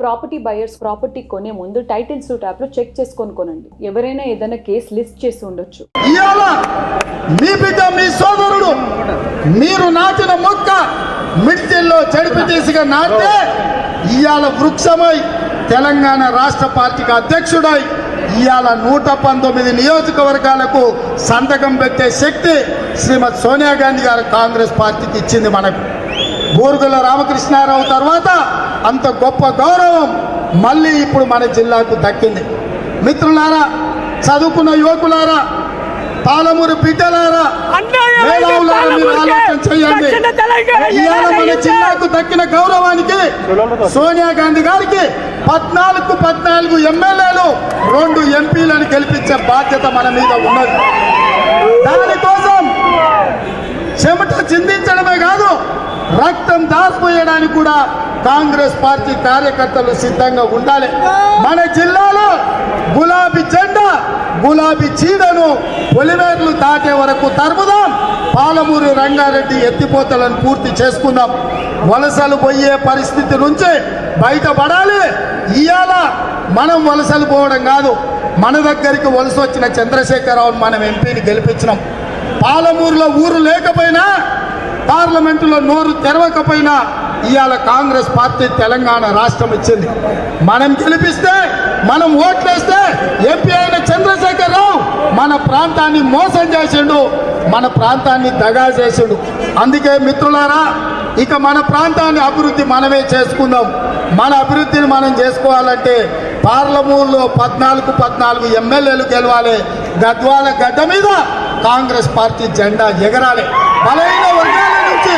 Property buyers property కొనే ముందు title suit app లో చెక్ చేసుకొని కొనండి. ఎవరైనా ఏదైనా కేసు లిస్ట్ చేసి ఉండొచ్చు. ఇయాల మీ బిడ్డ మీ సోదరుడు మీరు నాటిన మొక్క మిడ్జిల్లో చెడిపిటీసిగా నాటితే ఇయాల వృక్షమై తెలంగాణ రాష్ట్ర పార్టీకి అధ్యక్షుడై ఇయాల 119 నియోజకవర్గాలకు సంతకం పెట్టే శక్తి శ్రీమతి సోనియా గాంధీ గారు కాంగ్రెస్ పార్టీకి ఇచ్చింది. మనకు బూరుగుల రామకృష్ణారావు తర్వాత అంత గొప్ప గౌరవం మళ్ళీ ఇప్పుడు మన జిల్లాకు దక్కింది. మిత్రులారా, చదువుకున్న యువకులారా, పాలమూరు బిడ్డలారా, మేధావులారా, మీరు ఆలోచన చేయండి. ఇవాళ మన జిల్లాకు దక్కిన గౌరవానికి సోనియా గాంధీ గారికి 14 ఎమ్మెల్యేలు 2 ఎంపీలను గెలిపించే బాధ్యత మన మీద ఉన్నది. దానికోసం చెమట చిందించడమే కాదు, రక్తం దాచిపోయడానికి కూడా కాంగ్రెస్ పార్టీ కార్యకర్తలు సిద్ధంగా ఉండాలి. మన జిల్లాలో గులాబీ జెండా గులాబీ చీడను పొలిమేర్లు దాటే వరకు తరుముదాం. పాలమూరు రంగారెడ్డి ఎత్తిపోతలను పూర్తి చేసుకుందాం. వలసలు పోయే పరిస్థితి నుంచి బయటపడాలి. ఇవాళ మనం వలసలు పోవడం కాదు, మన దగ్గరికి వలస వచ్చిన చంద్రశేఖరరావును మనం ఎంపీని గెలిపించినాం. పాలమూరులో ఊరు లేకపోయినా, పార్లమెంటులో నోరు తెరవకపోయినా ఇవాళ కాంగ్రెస్ పార్టీ తెలంగాణ రాష్ట్రం ఇచ్చింది. మనం గెలిపిస్తే, మనం ఓట్లేస్తే ఎంపీ అయిన చంద్రశేఖరరావు మన ప్రాంతాన్ని మోసం చేసిండు, మన ప్రాంతాన్ని దగా చేసిండు. అందుకే మిత్రులారా, ఇక మన ప్రాంతాన్ని అభివృద్ధి మనమే చేసుకుందాం. మన అభివృద్ధిని మనం చేసుకోవాలంటే పార్లమెంటులో 14 ఎమ్మెల్యేలు గెలవాలి. గద్వాల గడ్డ మీద కాంగ్రెస్ పార్టీ జెండా ఎగరాలి. బలహీన వర్గాల నుంచి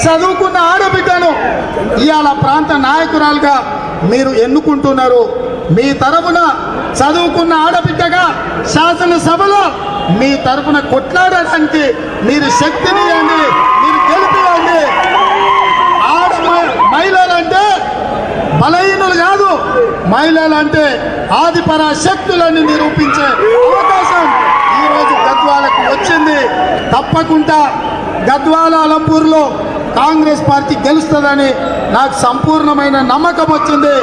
చదువుకున్న ఆడబిడ్డను ఇవాళ ప్రాంత నాయకురాలుగా మీరు ఎన్నుకుంటున్నారు. మీ తరపున చదువుకున్న ఆడబిడ్డగా శాసనసభలో మీ తరపున కొట్లాడడానికి మీరు శక్తిని ఇవ్వండి, మీరు గెలిపివ్వండి. మహిళలంటే బలహీనులు కాదు, మహిళలంటే ఆదిపరా శక్తులని నిరూపించే అవకాశం ఈరోజు గద్వాలకు వచ్చింది. తప్పకుండా గద్వాల అలంపూర్లో కాంగ్రెస్ పార్టీ గెలుస్తుందని నాకు సంపూర్ణమైన నమ్మకం వచ్చింది.